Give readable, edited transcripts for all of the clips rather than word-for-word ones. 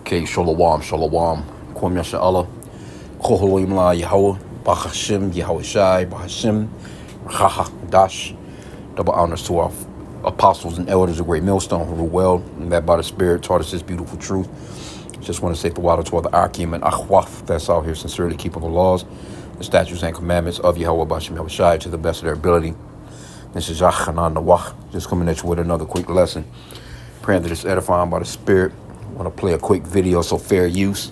Okay, shalom, shalom. Kwam Yasha Allah. Koholim la Yahweh. Bahashim, Yahweh Shai, Bahashim, Raha, Dash. Double honors to our apostles and elders of Great Millstone who rule well and that by the Spirit taught us this beautiful truth. Just want to say the water to all the Akim and Akhwaf that's out here sincerely keeping the laws, the statutes and commandments of Yahweh Bashim Yahweh Shai to the best of their ability. This is Yachanan Nawach, just coming at you with another quick lesson. Praying that it's edifying by the Spirit. I want to play a quick video, so fair use.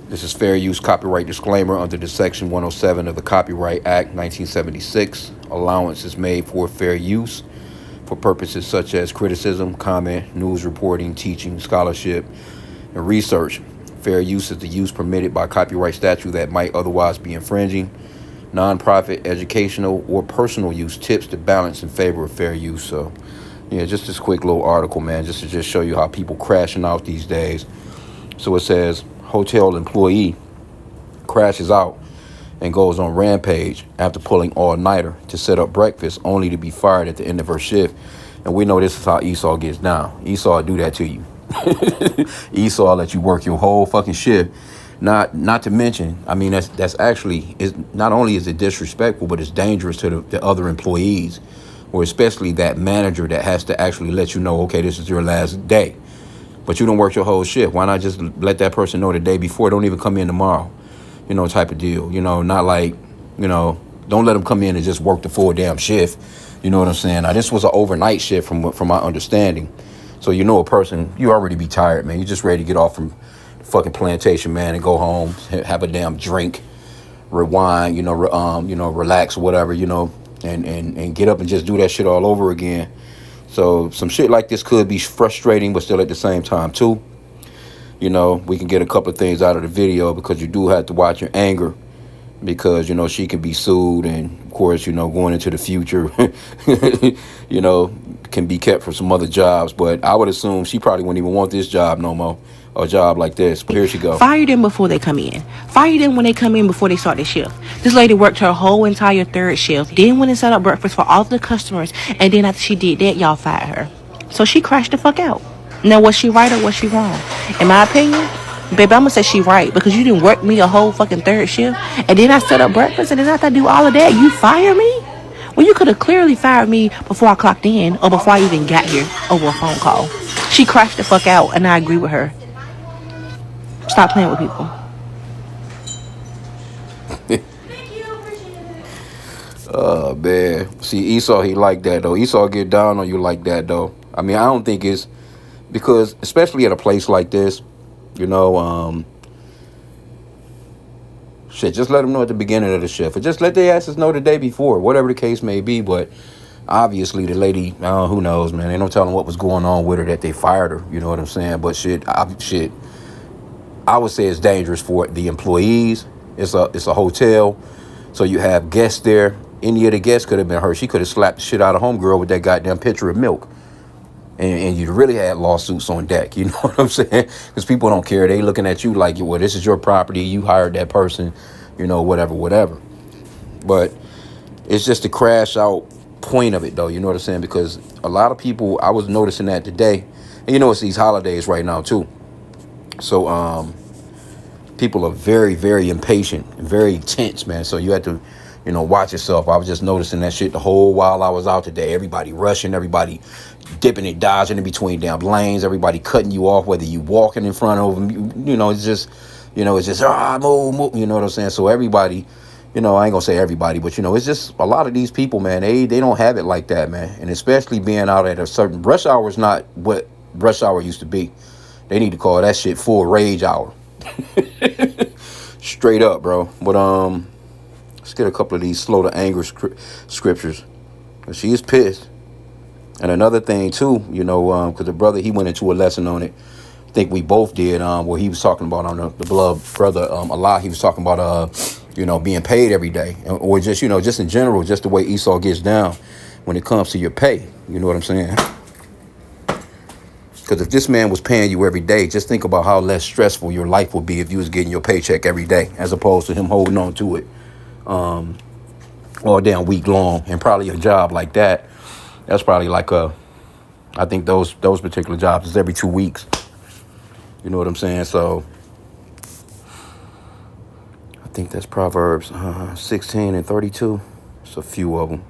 This is fair use copyright disclaimer under the Section 107 of the Copyright Act 1976. Allowance is made for fair use for purposes such as criticism, comment, news reporting, teaching, scholarship, and research. Fair use is the use permitted by copyright statute that might otherwise be infringing. Non-profit, educational, or personal use tips the balance in favor of fair use. So, yeah, just this quick little article, man, just to show you how people crashing out these days. So it says, hotel employee crashes out and goes on rampage after pulling all-nighter to set up breakfast only to be fired at the end of her shift. And we know this is how Esau gets down. Esau do that to you. Esau let you work your whole fucking shift. Not to mention, I mean, that's actually, is not only is it disrespectful, but it's dangerous to the other employees, or especially that manager that has to actually let you know, okay, this is your last day. But you don't work your whole shift. Why not just let that person know the day before? Don't even come in tomorrow, type of deal. Not like, don't let them come in and just work the full damn shift. You know what I'm saying? Now, this was an overnight shift from my understanding. So, a person, you already be tired, man. You're just ready to get off from the fucking plantation, man, and go home, have a damn drink, rewind, relax or whatever, and get up and just do that shit all over again. So some shit like this could be frustrating, but still at the same time, too. We can get a couple of things out of the video because you do have to watch your anger because, she can be sued. And, of course, going into the future, can be kept for some other jobs. But I would assume she probably wouldn't even want this job no more, a job like this. But here she go. Fire them before they come in. Fire them when they come in before they start their shift. This lady worked her whole entire third shift, then went and set up breakfast for all the customers, and then after she did that, y'all fired her. So she crashed the fuck out. Now, was she right or was she wrong? In my opinion, baby, I'm gonna say she right because you didn't work me a whole fucking third shift, and then I set up breakfast, and then after I do all of that, you fire me? Well, you could have clearly fired me before I clocked in or before I even got here over a phone call. She crashed the fuck out, and I agree with her. Stop playing with people. Oh, man. See, Esau, he like that, though. Esau get down on you like that, though. I mean, I don't think it's because, especially at a place like this, shit, just let them know at the beginning of the shift. Or just let their asses know the day before, whatever the case may be. But obviously, the lady, who knows, man. They don't tell them what was going on with her that they fired her. You know what I'm saying? But I would say it's dangerous for the employees. It's a hotel, so you have guests there. Any of the guests could have been her. She could have slapped the shit out of homegirl with that goddamn pitcher of milk. And you really had lawsuits on deck. You know what I'm saying? Because people don't care. They looking at you like, well, this is your property. You hired that person, whatever. But it's just the crash out point of it, though. You know what I'm saying? Because a lot of people, I was noticing that today. And it's these holidays right now, too. So people are very, very impatient and very tense, man. So you have to, watch yourself. I was just noticing that shit the whole while I was out today. Everybody rushing, everybody dipping and dodging in between damn lanes, everybody cutting you off, whether you walking in front of them. It's just, move. You know what I'm saying? So everybody, I ain't gonna say everybody, but it's just a lot of these people, man. They don't have it like that, man. And especially being out at a certain rush hour is not what rush hour used to be. They need to call that shit full rage hour. Straight up, bro. But let's get a couple of these slow to anger scriptures. She is pissed. And another thing too, because the brother, he went into a lesson on it. I think we both did. Where he was talking about on the beloved brother Allah. He was talking about being paid every day, or just just in general, just the way Esau gets down when it comes to your pay. You know what I'm saying? Because if this man was paying you every day, just think about how less stressful your life would be if you was getting your paycheck every day, as opposed to him holding on to it all damn week long. And probably a job like that, that's probably like I think those particular jobs is every 2 weeks. You know what I'm saying? So I think that's Proverbs 16 and 32. It's a few of them.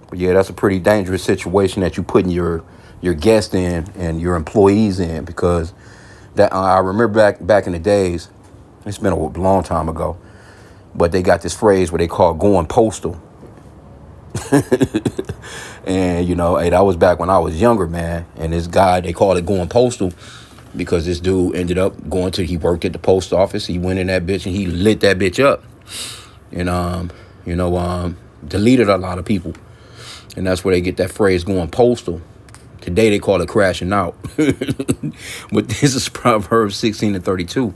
But yeah, that's a pretty dangerous situation that you're putting your guests in and your employees in, because that I remember back in the days. It's been a long time ago, but they got this phrase where they call going postal. And hey, that was back when I was younger, man. And this guy, they called it going postal because this dude ended up he worked at the post office. He went in that bitch and he lit that bitch up, and deleted a lot of people. And that's where they get that phrase going postal. Today they call it crashing out. But this is Proverbs 16 and 32.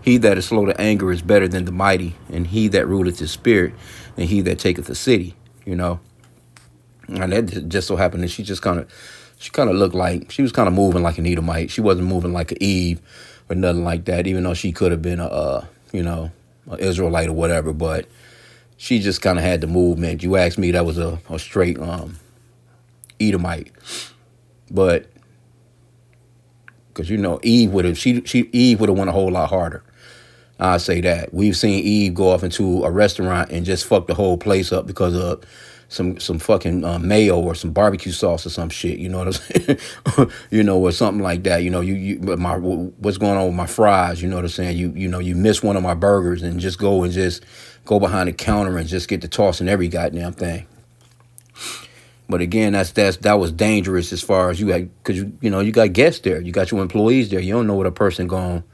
He that is slow to anger is better than the mighty, and he that ruleth his spirit than he that taketh a city. And that just so happened that she kind of looked like she was kind of moving like an Edomite. She wasn't moving like an Eve or nothing like that, even though she could have been an Israelite or whatever. But she just kind of had the movement. You ask me, that was a straight Edomite. But because Eve would have went a whole lot harder. I say that. We've seen Eve go off into a restaurant and just fuck the whole place up because of some fucking mayo or some barbecue sauce or some shit. You know what I'm saying? Or something like that. What's going on with my fries? You know what I'm saying? You miss one of my burgers and just go behind the counter and just get to tossing every goddamn thing. But again, that was dangerous as far as because you got guests there, you got your employees there. You don't know what a person gonna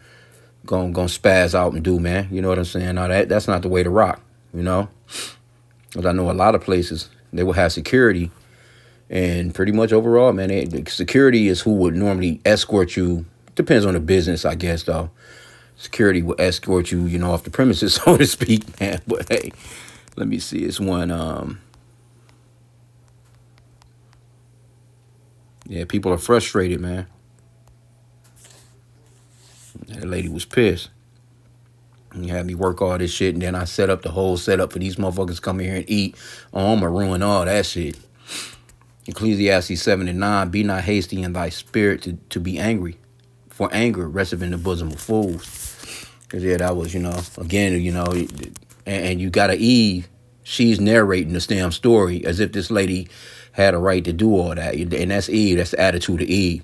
spaz out and do, man. You know what I'm saying? Now that's not the way to rock. Because I know a lot of places they will have security, and pretty much overall, man, security is who would normally escort you. Depends on the business, I guess, though. Security will escort you, off the premises, so to speak, man. But hey, let me see. It's one. Yeah, people are frustrated, man. That lady was pissed. You had me work all this shit, and then I set up the whole setup for these motherfuckers to come here and eat. Oh, I'm gonna ruin all that shit. Ecclesiastes 7 and 9, be not hasty in thy spirit to be angry, for anger resteth in the bosom of fools. Because, yeah, that was, again, and you got a Eve, she's narrating this damn story as if this lady had a right to do all that. And that's Eve. That's the attitude of Eve.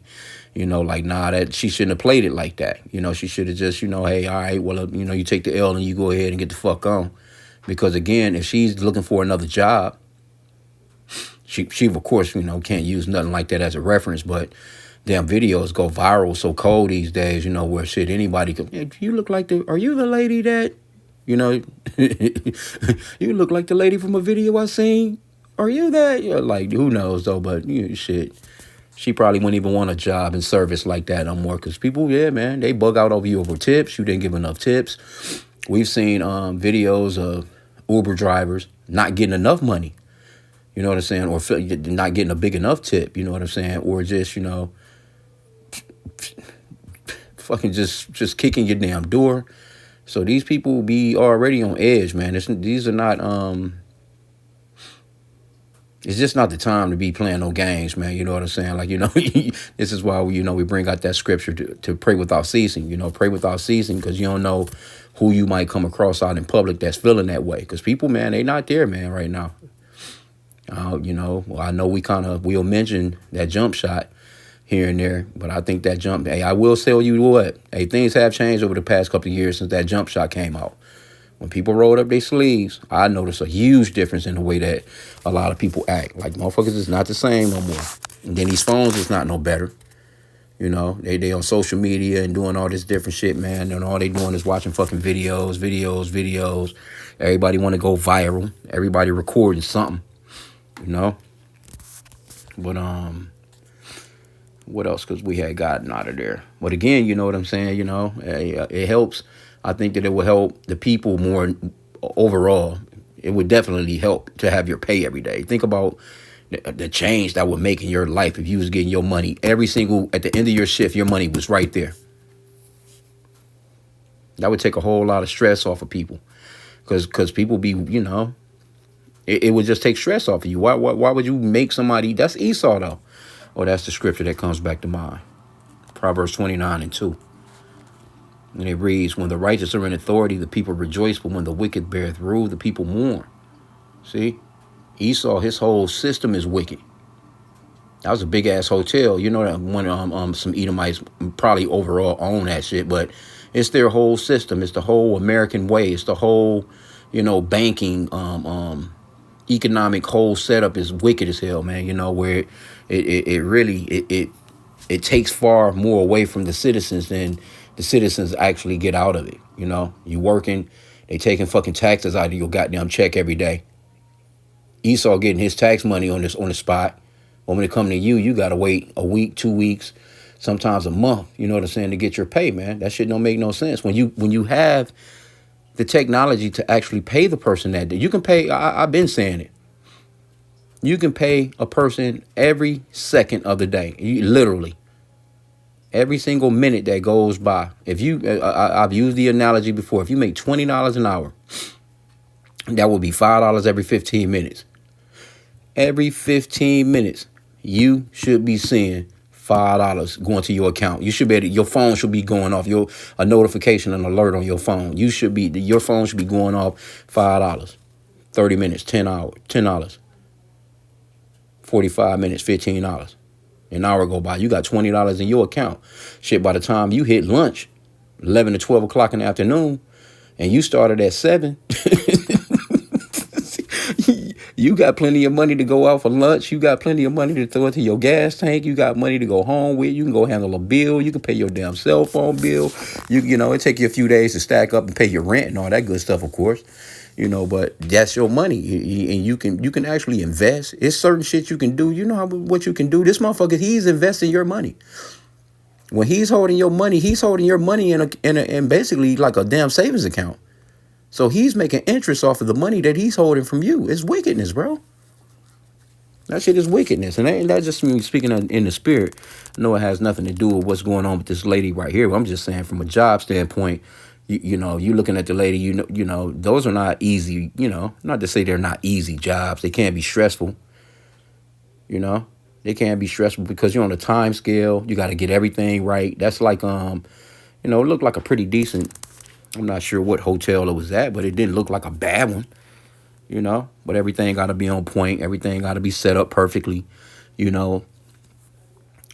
That she shouldn't have played it like that. She should have just, hey, all right, well, you take the L and you go ahead and get the fuck on. Because, again, if she's looking for another job, she of course, can't use nothing like that as a reference, but damn videos go viral so cold these days, where shit, anybody could, hey, are you the lady that, you look like the lady from a video I seen? Are you that? Who knows, though, but, shit. She probably wouldn't even want a job in service like that no more, because people, yeah, man, they bug out over you over tips. You didn't give enough tips. We've seen videos of Uber drivers not getting enough money, you know what I'm saying, or not getting a big enough tip, you know what I'm saying, or just, fucking just kicking your damn door. So these people be already on edge, man. These are not... It's just not the time to be playing no games, man. You know what I'm saying? This is why we bring out that scripture to pray without ceasing. Pray without ceasing, because you don't know who you might come across out in public that's feeling that way. Because people, man, they not there, man, right now. I know we'll mention that jump shot here and there, but I think that jump, hey, I will tell you what, hey, things have changed over the past couple of years since that jump shot came out. When people rolled up their sleeves, I noticed a huge difference in the way that a lot of people act. Like, motherfuckers is not the same no more. And then these phones is not no better. They on social media and doing all this different shit, man. And all they doing is watching fucking videos. Everybody want to go viral. Everybody recording something, But, what else? Because we had gotten out of there. But again, you know what I'm saying? It helps. I think that it will help the people more overall. It would definitely help to have your pay every day. Think about the change that would make in your life if you was getting your money at the end of your shift, your money was right there. That would take a whole lot of stress off of people, because people be, it would just take stress off of you. Why would you make somebody? That's Esau, though. Oh, that's the scripture that comes back to mind. Proverbs 29:2. And it reads, when the righteous are in authority, the people rejoice, but when the wicked beareth rule, the people mourn. See? Esau, his whole system is wicked. That was a big ass hotel. You know that one some Edomites probably overall own that shit, but it's their whole system. It's the whole American way. It's the whole, banking, economic whole setup is wicked as hell, man. Where it really it takes far more away from the citizens than the citizens actually get out of it. You working, they taking fucking taxes out of your goddamn check every day. Esau getting his tax money on the spot. But when it come to you, you gotta wait a week, 2 weeks, sometimes a month. You know what I'm saying, to get your pay, man. That shit don't make no sense. When you have the technology to actually pay the person that day, you can pay. I've been saying it. You can pay a person every second of the day. Literally. Every single minute that goes by. If I've used the analogy before. If you make $20 an hour, that will be $5 every 15 minutes. Every 15 minutes, you should be seeing $5 going to your account. You should be your phone should be going off. A notification, an alert on your phone. Your phone should be going off $5. 30 minutes, $10. 45 minutes, $15. An hour go by, you got $20 in your account. Shit, by the time you hit lunch, 11 to 12 o'clock in the afternoon, and you started at 7, you got plenty of money to go out for lunch. You got plenty of money to throw into your gas tank. You got money to go home with. You can go handle a bill. You can pay your damn cell phone bill. It take you a few days to stack up and pay your rent and all that good stuff, of course. But that's your money, and you can actually invest. It's certain shit you can do. You know what you can do. This motherfucker, he's investing your money. When he's holding your money in basically like a damn savings account. So he's making interest off of the money that he's holding from you. It's wickedness, bro. That shit is wickedness. And that's just me speaking in the spirit. No, it has nothing to do with what's going on with this lady right here. I'm just saying from a job standpoint, you looking at the lady, those are not easy, not to say they're not easy jobs. They can be stressful, They can be stressful because you're on a time scale. You got to get everything right. That's like, it looked like a pretty decent, I'm not sure what hotel it was at, but it didn't look like a bad one, But everything got to be on point. Everything got to be set up perfectly, And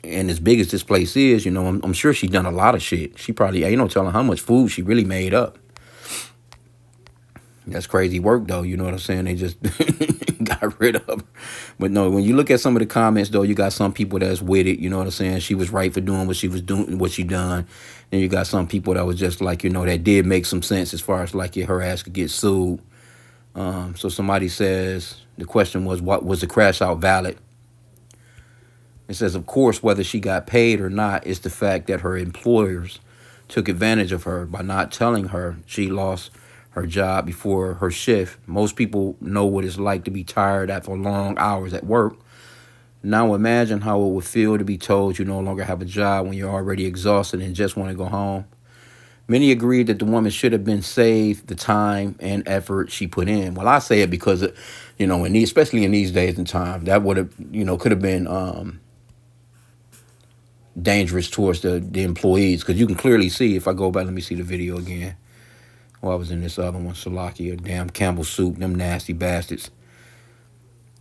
as big as this place is, I'm sure she done a lot of shit. She probably, ain't no telling how much food she really made up. That's crazy work, though. You know what I'm saying? They just got rid of her. But no, when you look at some of the comments, though, you got some people that's with it. You know what I'm saying? She was right for doing what she was doing, what she done. Then you got some people that was just like, that did make some sense as far as like her ass could get sued. So somebody says, the question was, what was the crash out valid? It says, of course, whether she got paid or not, it's the fact that her employers took advantage of her by not telling her she lost her job before her shift. Most people know what it's like to be tired after long hours at work. Now imagine how it would feel to be told you no longer have a job when you're already exhausted and just want to go home. Many agreed that the woman should have been saved the time and effort she put in. Well, I say it because, especially in these days and times, that would have, could have been dangerous towards the employees. Because you can clearly see, if I go back, let me see the video again. I was in this other one, Salakia, damn Campbell soup, them nasty bastards.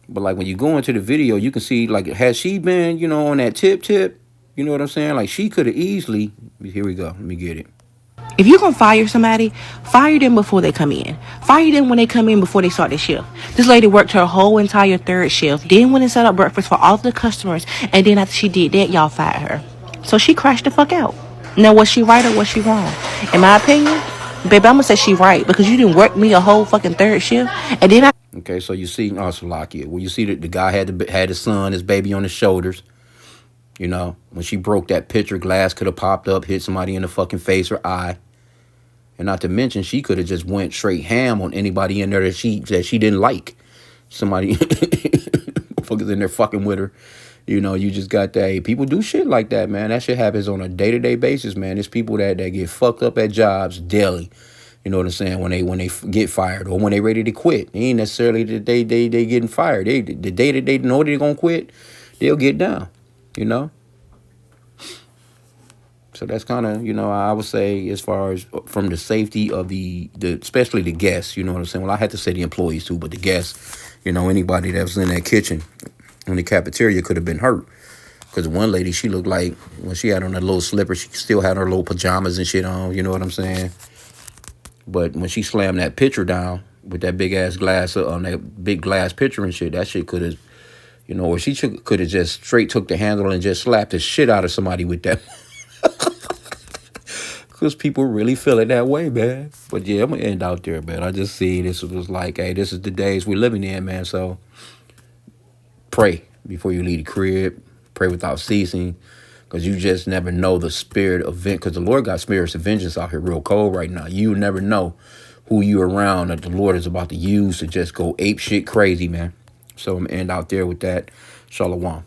But like when you go into the video, you can see, like, has she been, on that tip, you know what I'm saying? Like, she could have easily, here we go, let me get it. If you're going to fire somebody, fire them before they come in. Fire them when they come in before they start their shift. This lady worked her whole entire third shift, then went and set up breakfast for all of the customers, and then after she did that, y'all fired her. So she crashed the fuck out. Now, was she right or was she wrong? In my opinion, baby, I'm going to say she right, because you didn't work me a whole fucking third shift, and then Okay, so you see, Salakia, well, you see that the guy had his son, his baby on his shoulders. When she broke that pitcher, glass could have popped up, hit somebody in the fucking face or eye. And not to mention, she could have just went straight ham on anybody in there that she didn't like. Somebody, motherfuckers in there fucking with her. You just got that. Hey, people do shit like that, man. That shit happens on a day-to-day basis, man. There's people that get fucked up at jobs daily. You know what I'm saying? When they get fired or when they ready to quit. It ain't necessarily the day they getting fired. The day that they know they're gonna quit, they'll get down. So that's kind of, I would say, as far as from the safety of the especially the guests, you know what I'm saying? Well, I had to say the employees too, but the guests, anybody that was in that kitchen in the cafeteria could have been hurt. Because one lady, she looked like when she had on a little slipper, she still had her little pajamas and shit on, you know what I'm saying? But when she slammed that pitcher down with that big ass glass on that big glass pitcher and shit, that shit could have, or she could have just straight took the handle and just slapped the shit out of somebody with that. Because people really feel it that way, man. But yeah, I'm going to end out there, man. I just see this was like, hey, this is the days we're living in, man. So pray before you leave the crib. Pray without ceasing. Because you just never know the spirit of vengeance. Because the Lord got spirits of vengeance out here real cold right now. You never know who you around that the Lord is about to use to just go ape shit crazy, man. So I'm going to end out there with that. Shalom.